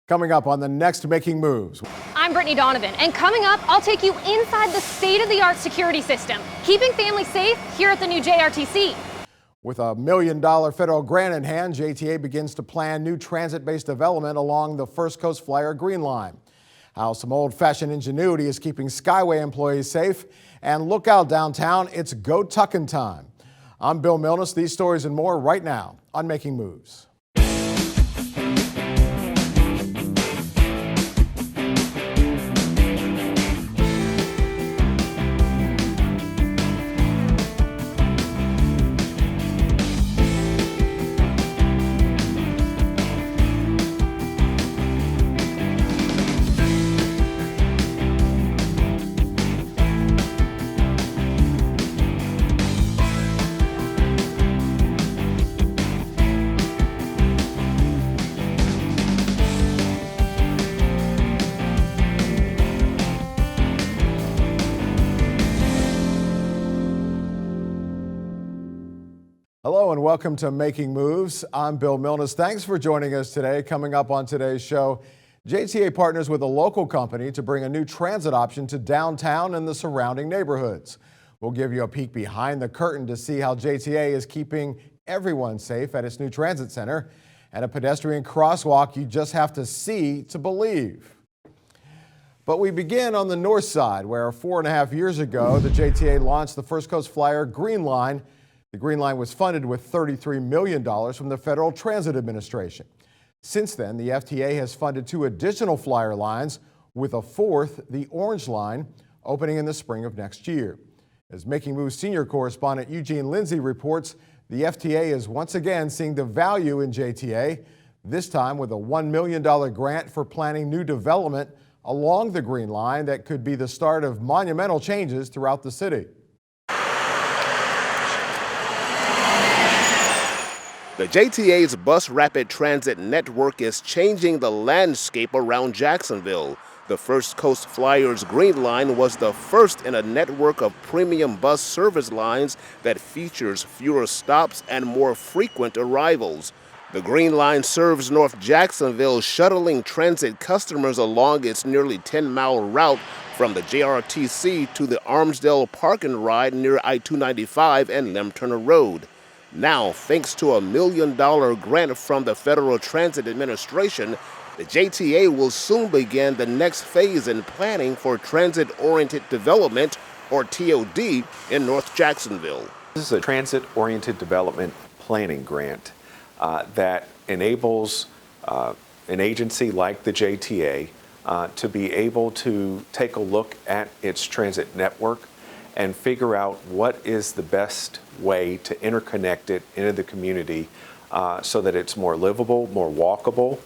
Coming up on the next Making Moves. I'm Brittany Donovan, and coming up, I'll take you inside the state-of-the-art security system, keeping families safe here at the new JRTC. With a $1 million federal grant in hand, JTA begins to plan new transit-based development along the First Coast Flyer Green Line. How some old-fashioned ingenuity is keeping Skyway employees safe. And look out downtown, it's Go Tuk'n time. I'm Bill Milnes. These stories and more right now on Making Moves. Hello and welcome to Making Moves. I'm Bill Milnes. Thanks for joining us today. Coming up on today's show, JTA partners with a local company to bring a new transit option to downtown and the surrounding neighborhoods. We'll give you a peek behind the curtain to see how JTA is keeping everyone safe at its new transit center, and a pedestrian crosswalk you just have to see to believe. But we begin on the north side, where 4.5 years ago, the JTA launched the First Coast Flyer Green Line. The Green Line was funded with $33 million from the Federal Transit Administration. Since then, the FTA has funded 2 additional flyer lines, with a 4th, the Orange Line, opening in the spring of next year. As Making Moves senior correspondent Eugene Lindsay reports, the FTA is once again seeing the value in JTA, this time with a $1 million grant for planning new development along the Green Line that could be the start of monumental changes throughout the city. The JTA's bus rapid transit network is changing the landscape around Jacksonville. The First Coast Flyers Green Line was the first in a network of premium bus service lines that features fewer stops and more frequent arrivals. The Green Line serves North Jacksonville, shuttling transit customers along its nearly 10-mile route from the JRTC to the Armsdale Park and Ride near I-295 and Lem Turner Road. Now, thanks to a $1 million grant from the Federal Transit Administration, the JTA will soon begin the next phase in planning for transit-oriented development, or TOD, in North Jacksonville. This is a transit-oriented development planning grant that enables an agency like the JTA to be able to take a look at its transit network and figure out what is the best way to interconnect it into the community so that it's more livable, more walkable,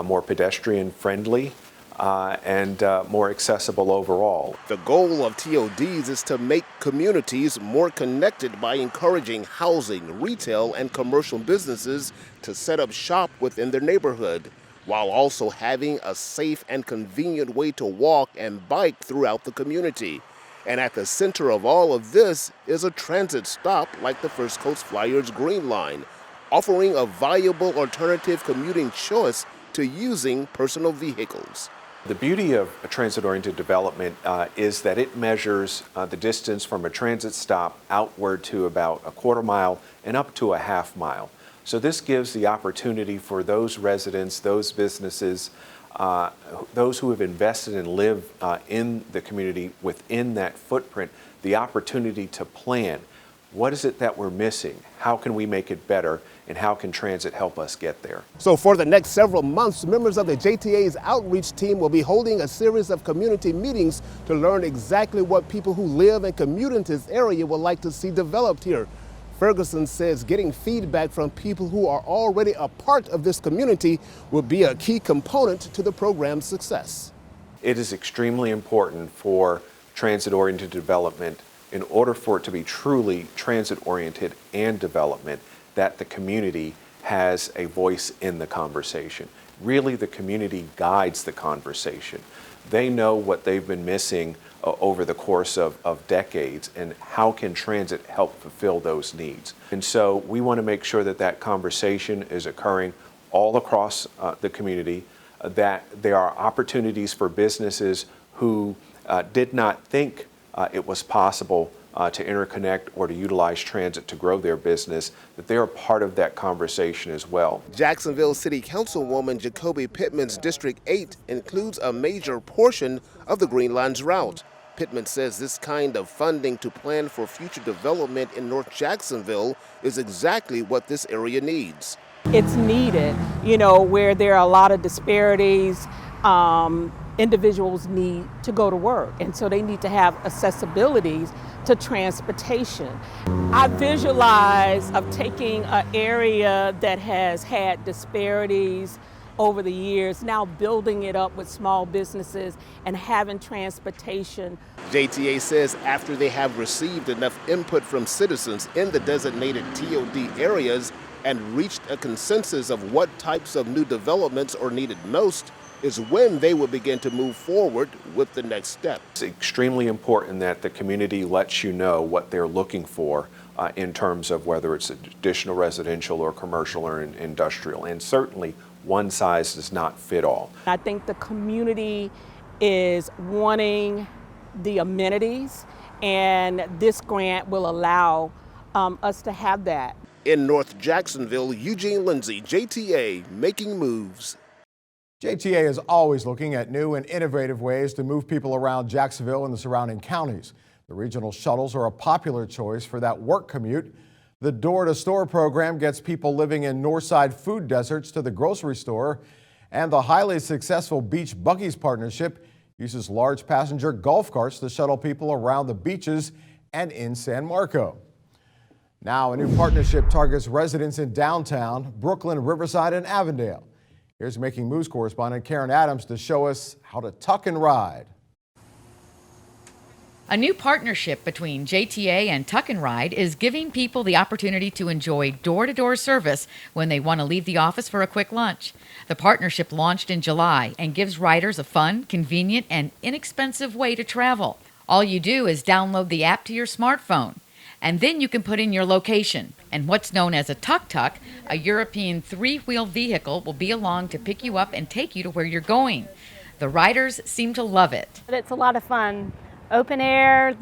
more pedestrian friendly, and more accessible overall. The goal of TODs is to make communities more connected by encouraging housing, retail, and commercial businesses to set up shop within their neighborhood, while also having a safe and convenient way to walk and bike throughout the community. And at the center of all of this is a transit stop like the First Coast Flyers Green Line, offering a viable alternative commuting choice to using personal vehicles. The beauty of a transit-oriented development is that it measures the distance from a transit stop outward to about a 1/4 mile and up to a 1/2 mile. So this gives the opportunity for those residents, those businesses, those who have invested and live in the community within that footprint, the opportunity to plan. What is it that we're missing? How can we make it better? And how can transit help us get there? So for the next several months, members of the JTA's outreach team will be holding a series of community meetings to learn exactly what people who live and commute in this area would like to see developed here. Ferguson says getting feedback from people who are already a part of this community will be a key component to the program's success. It is extremely important for transit-oriented development, in order for it to be truly transit-oriented and development, that the community has a voice in the conversation. Really, the community guides the conversation. They know what they've been missing over the course of decades, and how can transit help fulfill those needs. And so we want to make sure that that conversation is occurring all across the community, that there are opportunities for businesses who did not think it was possible to interconnect or to utilize transit to grow their business, that they're a part of that conversation as well. Jacksonville City Councilwoman Jacoby Pittman's District 8 includes a major portion of the Green Line's route. Pittman says this kind of funding to plan for future development in North Jacksonville is exactly what this area needs. It's needed, you know, where there are a lot of disparities. Individuals need to go to work, and so they need to have accessibilities to transportation. I visualize of taking an area that has had disparities over the years, now building it up with small businesses and having transportation. JTA says after they have received enough input from citizens in the designated TOD areas and reached a consensus of what types of new developments are needed most, is when they will begin to move forward with the next step. It's extremely important that the community lets you know what they're looking for in terms of whether it's additional residential or commercial or industrial. And certainly one size does not fit all. I think the community is wanting the amenities, and this grant will allow us to have that. In North Jacksonville, Eugene Lindsay, JTA Making Moves. JTA is always looking at new and innovative ways to move people around Jacksonville and the surrounding counties. The regional shuttles are a popular choice for that work commute. The door-to-store program gets people living in Northside food deserts to the grocery store. And the highly successful Beach Buggies partnership uses large passenger golf carts to shuttle people around the beaches and in San Marco. Now, a new partnership targets residents in downtown, Brooklyn, Riverside, and Avondale. Here's Making Moves correspondent Karen Adams to show us how to tuck and ride. A new partnership between JTA and Tuk'n Ride is giving people the opportunity to enjoy door-to-door service when they want to leave the office for a quick lunch. The partnership launched in July and gives riders a fun, convenient, and inexpensive way to travel. All you do is download the app to your smartphone, and then you can put in your location. And what's known as a tuk-tuk, a European three-wheel vehicle, will be along to pick you up and take you to where you're going. The riders seem to love it. It's a lot of fun. Open air,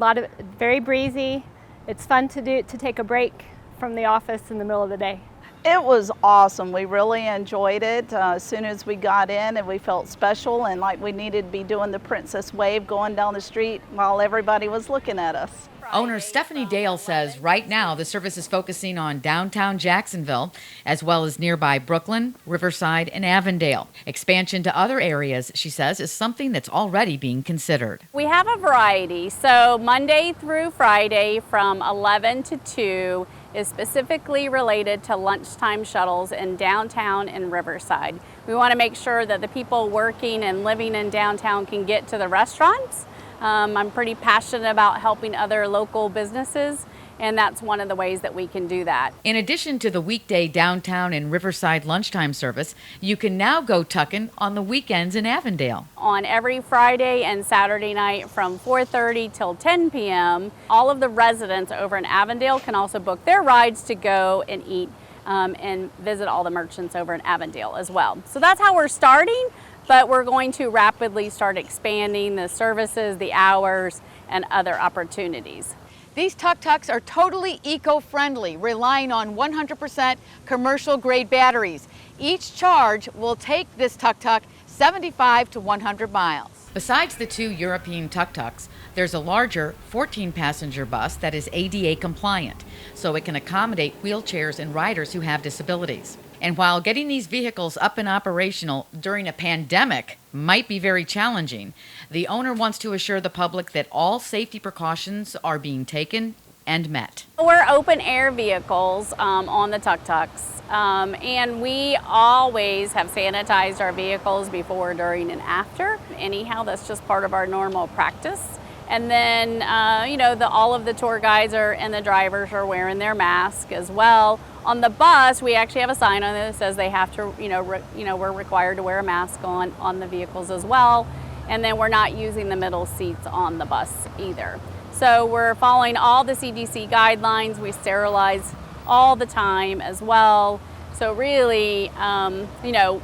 very breezy. It's fun to take a break from the office in the middle of the day. It was awesome. We really enjoyed it as soon as we got in, and we felt special and like we needed to be doing the princess wave going down the street while everybody was looking at us. Owner Stephanie Dale says right now the service is focusing on downtown Jacksonville as well as nearby Brooklyn, Riverside, and Avondale. Expansion to other areas, she says, is something that's already being considered. We have a variety. So Monday through Friday from 11 to 2 is specifically related to lunchtime shuttles in downtown and Riverside. We want to make sure that the people working and living in downtown can get to the restaurants. I'm pretty passionate about helping other local businesses, and that's one of the ways that we can do that. In addition to the weekday downtown and Riverside lunchtime service, you can now go Tuk'n on the weekends in Avondale. On every Friday and Saturday night from 4:30 till 10 p.m., all of the residents over in Avondale can also book their rides to go and eat and visit all the merchants over in Avondale as well. So that's how we're starting. But we're going to rapidly start expanding the services, the hours, and other opportunities. These tuk-tuks are totally eco-friendly, relying on 100% commercial-grade batteries. Each charge will take this tuk-tuk 75 to 100 miles. Besides the two European tuk-tuks, there's a larger 14-passenger bus that is ADA compliant, so it can accommodate wheelchairs and riders who have disabilities. And while getting these vehicles up and operational during a pandemic might be very challenging, the owner wants to assure the public that all safety precautions are being taken and met. We're open air vehicles on the tuk-tuks, and we always have sanitized our vehicles before, during, and after. Anyhow, that's just part of our normal practice. And then, all of the tour guides and the drivers are wearing their mask as well. On the bus, we actually have a sign on it that says they have to, we're required to wear a mask on the vehicles as well. And then we're not using the middle seats on the bus either. So we're following all the CDC guidelines. We sterilize all the time as well. So really,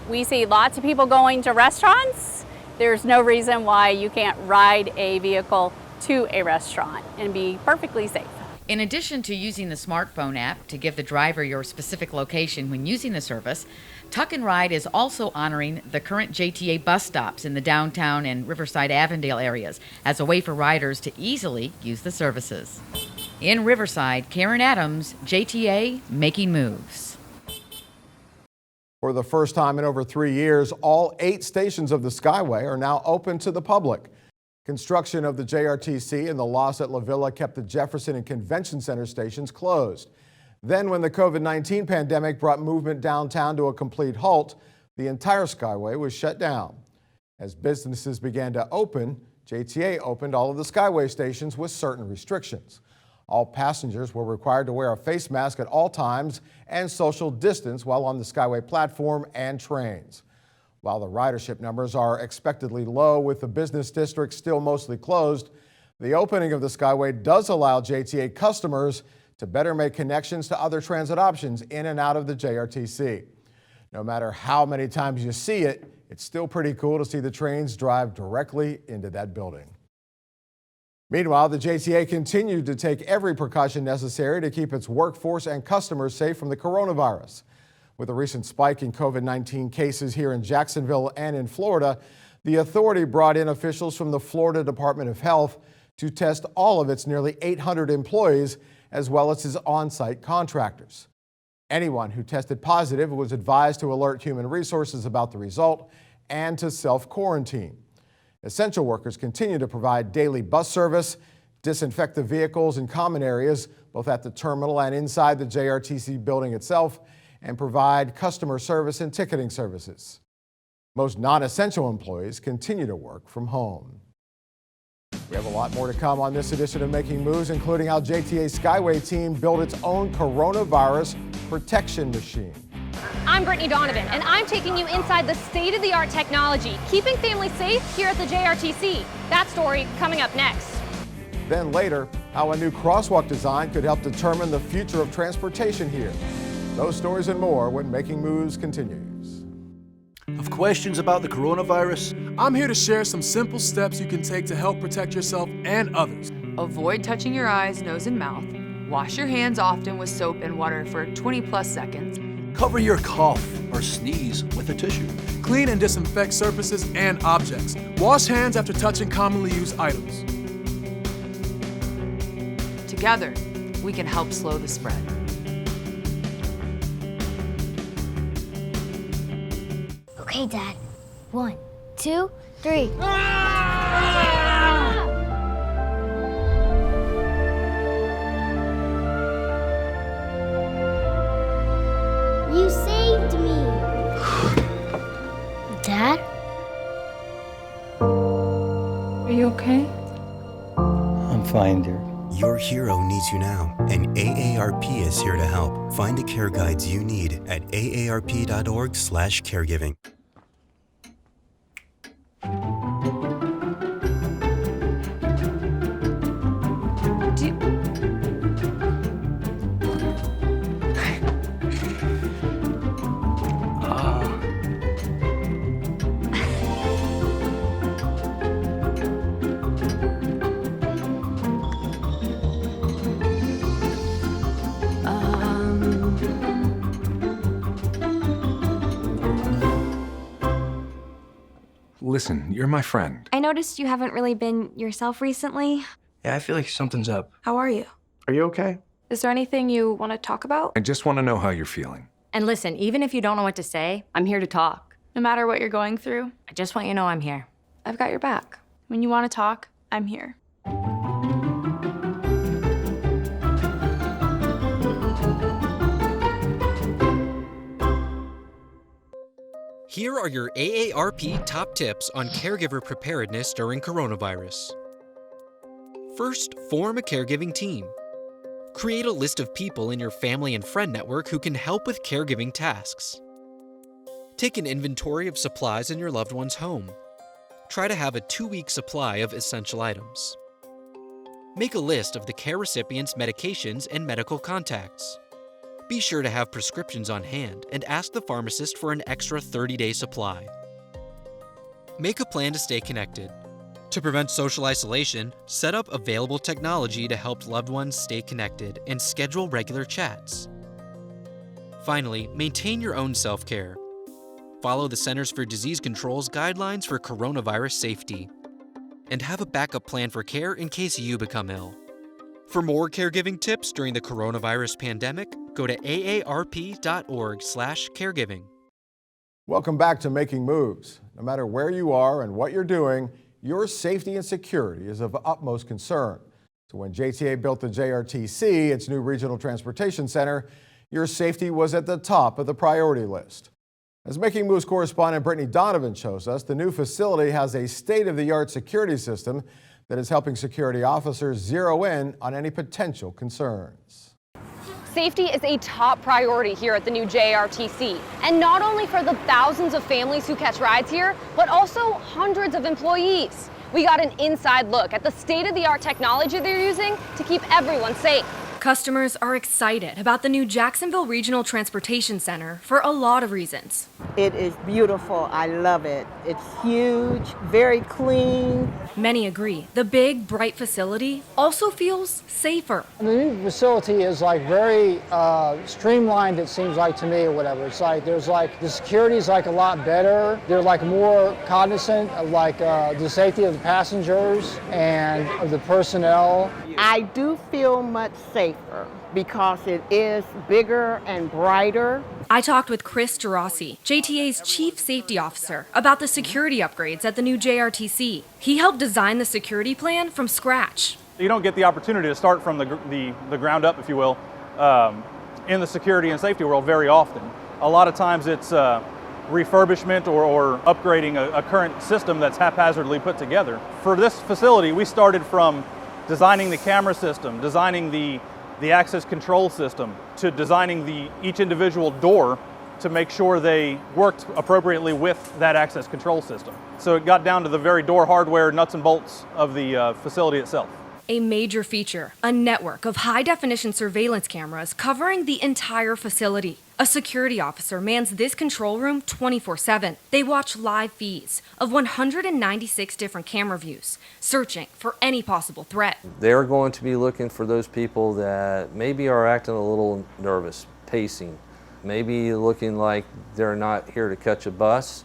we see lots of people going to restaurants. There's no reason why you can't ride a vehicle to a restaurant and be perfectly safe. In addition to using the smartphone app to give the driver your specific location when using the service, Tuk'n Ride is also honoring the current JTA bus stops in the downtown and Riverside-Avondale areas as a way for riders to easily use the services. In Riverside, Karen Adams, JTA Making Moves. For the first time in over 3 years, all 8 stations of the Skyway are now open to the public. Construction of the JRTC and the loss at LaVilla kept the Jefferson and Convention Center stations closed. Then, when the COVID-19 pandemic brought movement downtown to a complete halt, the entire Skyway was shut down. As businesses began to open, JTA opened all of the Skyway stations with certain restrictions. All passengers were required to wear a face mask at all times and social distance while on the Skyway platform and trains. While the ridership numbers are expectedly low with the business district still mostly closed, the opening of the Skyway does allow JTA customers to better make connections to other transit options in and out of the JRTC. No matter how many times you see it, it's still pretty cool to see the trains drive directly into that building. Meanwhile, the JTA continued to take every precaution necessary to keep its workforce and customers safe from the coronavirus. With a recent spike in COVID-19 cases here in Jacksonville and in Florida, the authority brought in officials from the Florida Department of Health to test all of its nearly 800 employees, as well as its on-site contractors. Anyone who tested positive was advised to alert Human Resources about the result and to self-quarantine. Essential workers continue to provide daily bus service, disinfect the vehicles in common areas, both at the terminal and inside the JRTC building itself, and provide customer service and ticketing services. Most non-essential employees continue to work from home. We have a lot more to come on this edition of Making Moves, including how JTA's Skyway team built its own coronavirus protection machine. I'm Brittany Donovan, and I'm taking you inside the state-of-the-art technology, keeping families safe here at the JRTC. That story coming up next. Then later, how a new crosswalk design could help determine the future of transportation here. Those stories and more when Making Moves continues. Have questions about the coronavirus? I'm here to share some simple steps you can take to help protect yourself and others. Avoid touching your eyes, nose, and mouth. Wash your hands often with soap and water for 20+ seconds. Cover your cough or sneeze with a tissue. Clean and disinfect surfaces and objects. Wash hands after touching commonly used items. Together, we can help slow the spread. Okay, Dad. 1, 2, 3. You saved me. Dad? Are you okay? I'm fine, dear. Your hero needs you now, and AARP is here to help. Find the care guides you need at aarp.org/caregiving. Listen, you're my friend. I noticed you haven't really been yourself recently. Yeah, I feel like something's up. How are you? Are you okay? Is there anything you want to talk about? I just want to know how you're feeling. And listen, even if you don't know what to say, I'm here to talk. No matter what you're going through, I just want you to know I'm here. I've got your back. When you want to talk, I'm here. Here are your AARP top tips on caregiver preparedness during coronavirus. First, form a caregiving team. Create a list of people in your family and friend network who can help with caregiving tasks. Take an inventory of supplies in your loved one's home. Try to have a 2-week supply of essential items. Make a list of the care recipient's medications and medical contacts. Be sure to have prescriptions on hand and ask the pharmacist for an extra 30-day supply. Make a plan to stay connected. To prevent social isolation, set up available technology to help loved ones stay connected and schedule regular chats. Finally, maintain your own self-care. Follow the Centers for Disease Control's guidelines for coronavirus safety. And have a backup plan for care in case you become ill. For more caregiving tips during the coronavirus pandemic, go to aarp.org/caregiving. Welcome back to Making Moves. No matter where you are and what you're doing, your safety and security is of utmost concern. So when JTA built the JRTC, its new regional transportation center, your safety was at the top of the priority list. As Making Moves correspondent Brittany Donovan shows us, the new facility has a state-of-the-art security system that is helping security officers zero in on any potential concerns. Safety is a top priority here at the new JRTC, and not only for the thousands of families who catch rides here, but also hundreds of employees. We got an inside look at the state-of-the-art technology they're using to keep everyone safe. Customers are excited about the new Jacksonville Regional Transportation Center for a lot of reasons. It is beautiful. I love it. It's huge, very clean. Many agree. The big, bright facility also feels safer. The new facility is like very streamlined, it seems like to me, or whatever. It's like there's like the security is like a lot better. They're like more cognizant of like the safety of the passengers and of the personnel. I do feel much safer because it is bigger and brighter. I talked with Chris Gerasi, JTA's Chief Safety Officer, about the security upgrades at the new JRTC. He helped design the security plan from scratch. You don't get the opportunity to start from the ground up, if you will, in the security and safety world very often. A lot of times it's refurbishment or upgrading a current system that's haphazardly put together. For this facility, we started from designing the camera system, designing the access control system, to designing each individual door to make sure they worked appropriately with that access control system. So it got down to the very door hardware, nuts and bolts of the facility itself. A major feature, a network of high-definition surveillance cameras covering the entire facility. A security officer mans this control room 24/7. They watch live feeds of 196 different camera views, searching for any possible threat. They're going to be looking for those people that maybe are acting a little nervous, pacing, maybe looking like they're not here to catch a bus,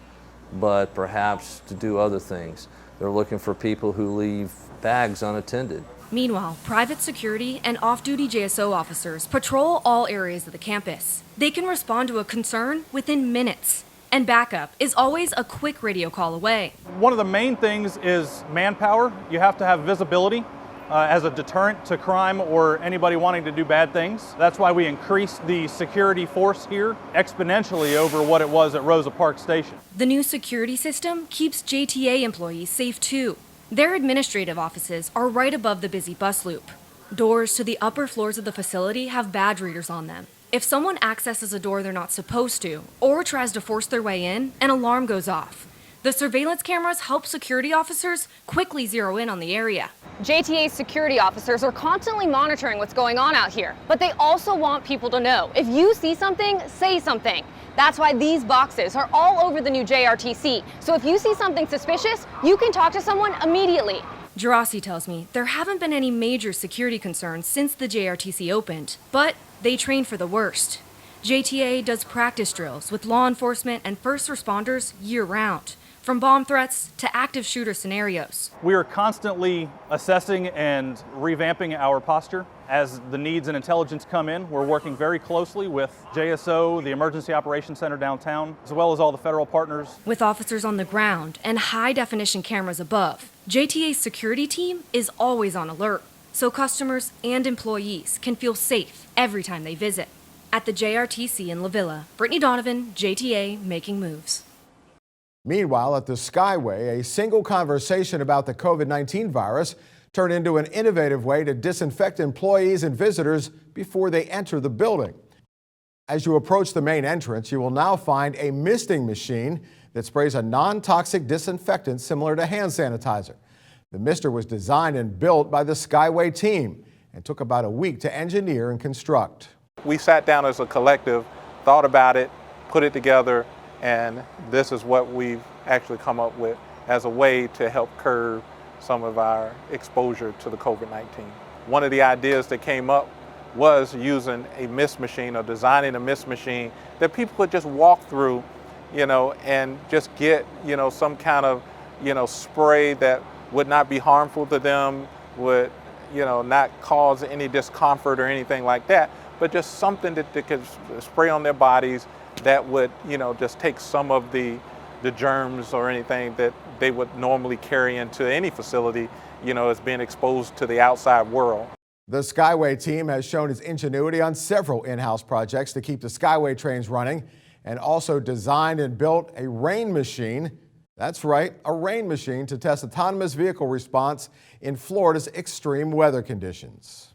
but perhaps to do other things. They're looking for people who leave bags unattended. Meanwhile, private security and off-duty JSO officers patrol all areas of the campus. They can respond to a concern within minutes. And backup is always a quick radio call away. One of the main things is manpower. You have to have visibility as a deterrent to crime or anybody wanting to do bad things. That's why we increased the security force here exponentially over what it was at Rosa Parks Station. The new security system keeps JTA employees safe too. Their administrative offices are right above the busy bus loop. Doors to the upper floors of the facility have badge readers on them. If someone accesses a door they're not supposed to, or tries to force their way in, an alarm goes off. The surveillance cameras help security officers quickly zero in on the area. JTA's security officers are constantly monitoring what's going on out here, but they also want people to know. If you see something, say something. That's why these boxes are all over the new JRTC. So if you see something suspicious, you can talk to someone immediately. Gerasi tells me there haven't been any major security concerns since the JRTC opened, but they train for the worst. JTA does practice drills with law enforcement and first responders year-round, from bomb threats to active shooter scenarios. We are constantly assessing and revamping our posture as the needs and intelligence come in. We're working very closely with JSO, the Emergency Operations Center downtown, as well as all the federal partners. With officers on the ground and high-definition cameras above, JTA's security team is always on alert, so customers and employees can feel safe every time they visit. At the JRTC in LaVilla, Brittany Donovan, JTA Making Moves. Meanwhile, at the Skyway, a single conversation about the COVID-19 virus turned into an innovative way to disinfect employees and visitors before they enter the building. As you approach the main entrance, you will now find a misting machine that sprays a non-toxic disinfectant similar to hand sanitizer. The mister was designed and built by the Skyway team and took about a week to engineer and construct. we sat down as a collective, thought about it, put it together, and this is what we've actually come up with as a way to help curb some of our exposure to the COVID-19. One of the ideas that came up was using a mist machine or designing a mist machine that people could just walk through, and just get, some kind of, spray that would not be harmful to them, would, not cause any discomfort or anything like that, but just something that they could spray on their bodies that would, just take some of the germs or anything that they would normally carry into any facility, as being exposed to the outside world. The Skyway team has shown its ingenuity on several in-house projects to keep the Skyway trains running, and also designed and built a rain machine. That's right, a rain machine to test autonomous vehicle response in Florida's extreme weather conditions.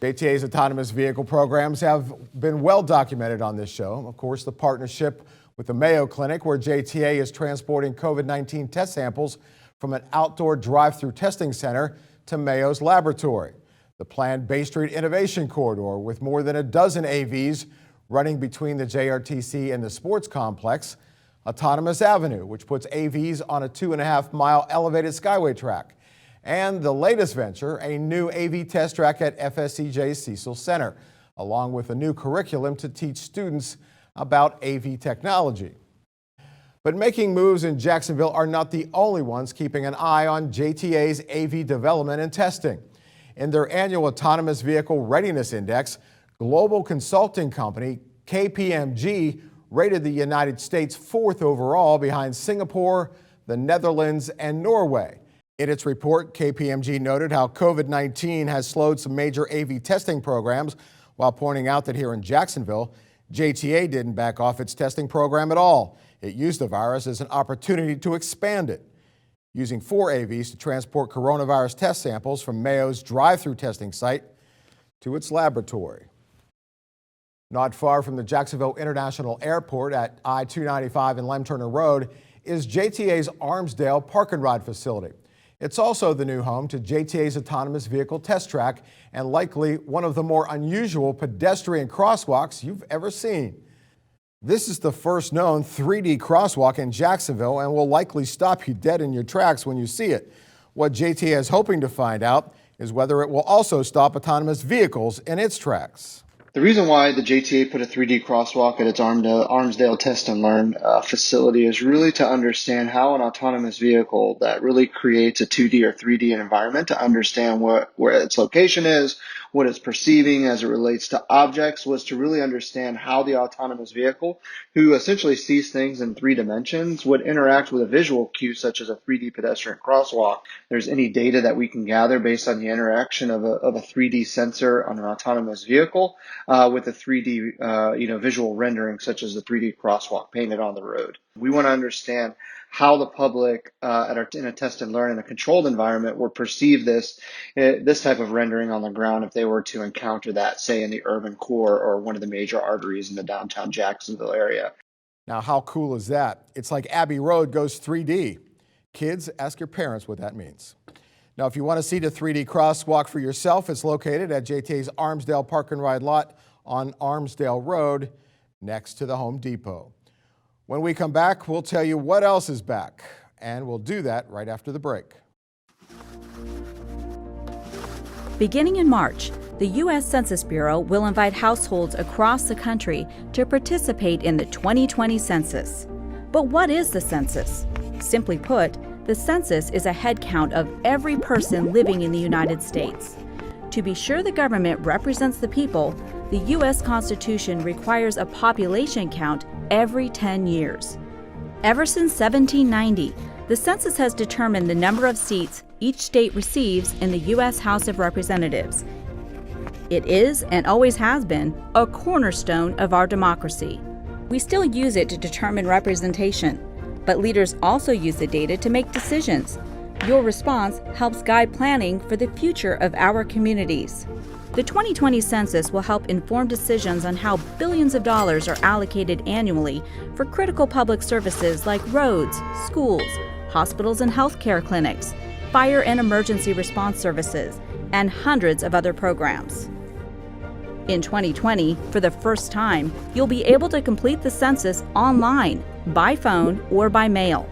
JTA's autonomous vehicle programs have been well documented on this show. Of course, the partnership with the Mayo Clinic, where JTA is transporting COVID-19 test samples from an outdoor drive-through testing center to Mayo's laboratory. The planned Bay Street Innovation Corridor, with more than a dozen AVs running between the JRTC and the sports complex. Autonomous Avenue, which puts AVs on a 2.5-mile elevated Skyway track. And the latest venture, a new AV test track at FSCJ's Cecil Center, along with a new curriculum to teach students about AV technology. But Making Moves in Jacksonville are not the only ones keeping an eye on JTA's AV development and testing. In their annual Autonomous Vehicle Readiness Index, global consulting company KPMG rated the United States 4th overall, behind Singapore, the Netherlands, and Norway. In its report, KPMG noted how COVID-19 has slowed some major AV testing programs, while pointing out that here in Jacksonville, JTA didn't back off its testing program at all. It used the virus as an opportunity to expand it, using 4 AVs to transport coronavirus test samples from Mayo's drive-through testing site to its laboratory. Not far from the Jacksonville International Airport at I-295 and Lem Turner Road is JTA's Armsdale Park and Ride facility. It's also the new home to JTA's autonomous vehicle test track, and likely one of the more unusual pedestrian crosswalks you've ever seen. This is the first known 3D crosswalk in Jacksonville and will likely stop you dead in your tracks when you see it. What JTA is hoping to find out is whether it will also stop autonomous vehicles in its tracks. The reason why the JTA put a 3D crosswalk at its Armsdale Test and Learn facility is really to understand how an autonomous vehicle that really creates a 2D or 3D environment, to understand where its location is, what it's perceiving as it relates to objects, was to really understand how the autonomous vehicle, who essentially sees things in 3 dimensions, would interact with a visual cue such as a 3D pedestrian crosswalk. There's any data that we can gather based on the interaction of a 3D sensor on an autonomous vehicle with a 3D visual rendering such as the 3D crosswalk painted on the road. We want to understand how the public in a test and learn in a controlled environment would perceive this type of rendering on the ground if they were to encounter that, say, in the urban core or one of the major arteries in the downtown Jacksonville area. Now, how cool is that? It's like Abbey Road goes 3D. Kids, ask your parents what that means. Now, if you want to see the 3D crosswalk for yourself, it's located at JTA's Armsdale Park and Ride lot on Armsdale Road, next to the Home Depot. When we come back, we'll tell you what else is back, and we'll do that right after the break. Beginning in March, the U.S. Census Bureau will invite households across the country to participate in the 2020 census. But what is the census? Simply put, the census is a head count of every person living in the United States. To be sure the government represents the people, the U.S. Constitution requires a population count every 10 years. Ever since 1790, the census has determined the number of seats each state receives in the U.S. House of Representatives. It is, and always has been, a cornerstone of our democracy. We still use it to determine representation, but leaders also use the data to make decisions. Your response helps guide planning for the future of our communities. The 2020 census will help inform decisions on how billions of dollars are allocated annually for critical public services like roads, schools, hospitals and healthcare clinics, fire and emergency response services, and hundreds of other programs. In 2020, for the first time, you'll be able to complete the census online, by phone, or by mail.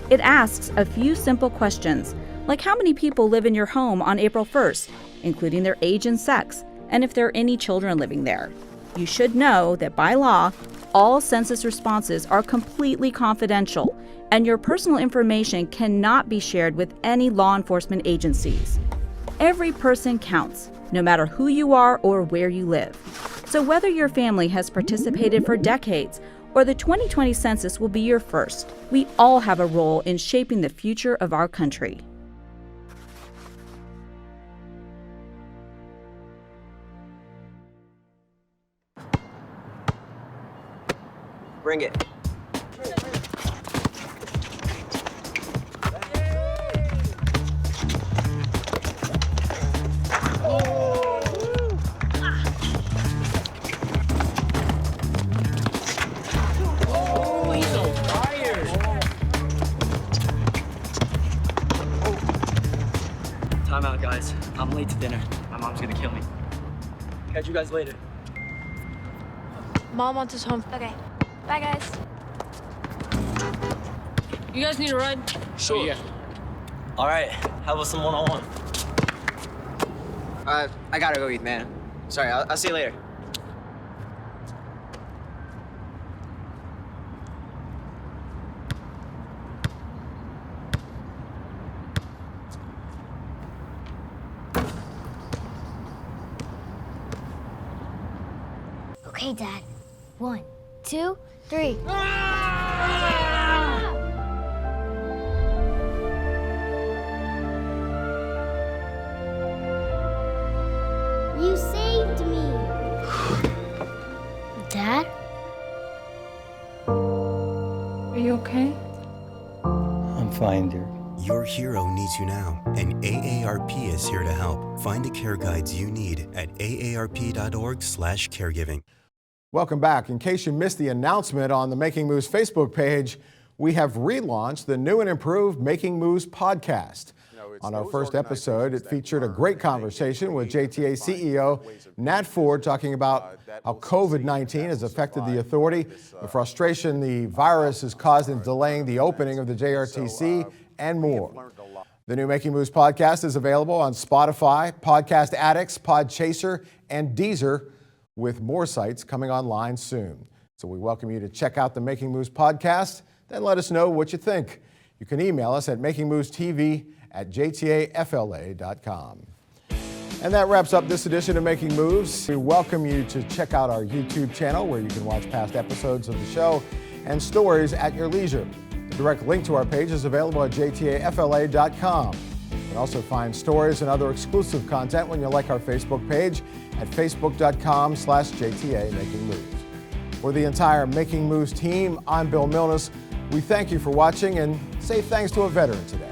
It asks a few simple questions, like how many people live in your home on April 1st, including their age and sex, and if there are any children living there. You should know that by law, all census responses are completely confidential, and your personal information cannot be shared with any law enforcement agencies. Every person counts, no matter who you are or where you live. So whether your family has participated for decades or the 2020 census will be your first, we all have a role in shaping the future of our country. Bring it. Time out, guys. I'm late to dinner. My mom's gonna kill me. Catch you guys later. Mom wants us home. Okay. Bye, guys. You guys need a ride? Sure. Yeah. All right. How about some one-on-one? I gotta go eat, man. Sorry, I'll see you later. Okay, Dad. 1, 2, 3. You saved me. Dad? Are you okay? I'm fine, dear. Your hero needs you now, and AARP is here to help. Find the care guides you need at aarp.org/caregiving. Welcome back. In case you missed the announcement on the Making Moves Facebook page, we have relaunched the new and improved Making Moves podcast. On our first episode, it featured a great conversation with JTA CEO Nat Ford talking about how COVID-19 has affected the authority, the frustration the virus has caused in delaying the opening of the JRTC, and more. The new Making Moves podcast is available on Spotify, Podcast Addicts, Podchaser, and Deezer, with more sites coming online soon. So we welcome you to check out the Making Moves podcast, then let us know what you think. You can email us at makingmovestv@jtafla.com. And that wraps up this edition of Making Moves. We welcome you to check out our YouTube channel where you can watch past episodes of the show and stories at your leisure. The direct link to our page is available at jtafla.com. You can also find stories and other exclusive content when you like our Facebook page at facebook.com/JTA Making Moves. For the entire Making Moves team, I'm Bill Milnes. We thank you for watching and say thanks to a veteran today.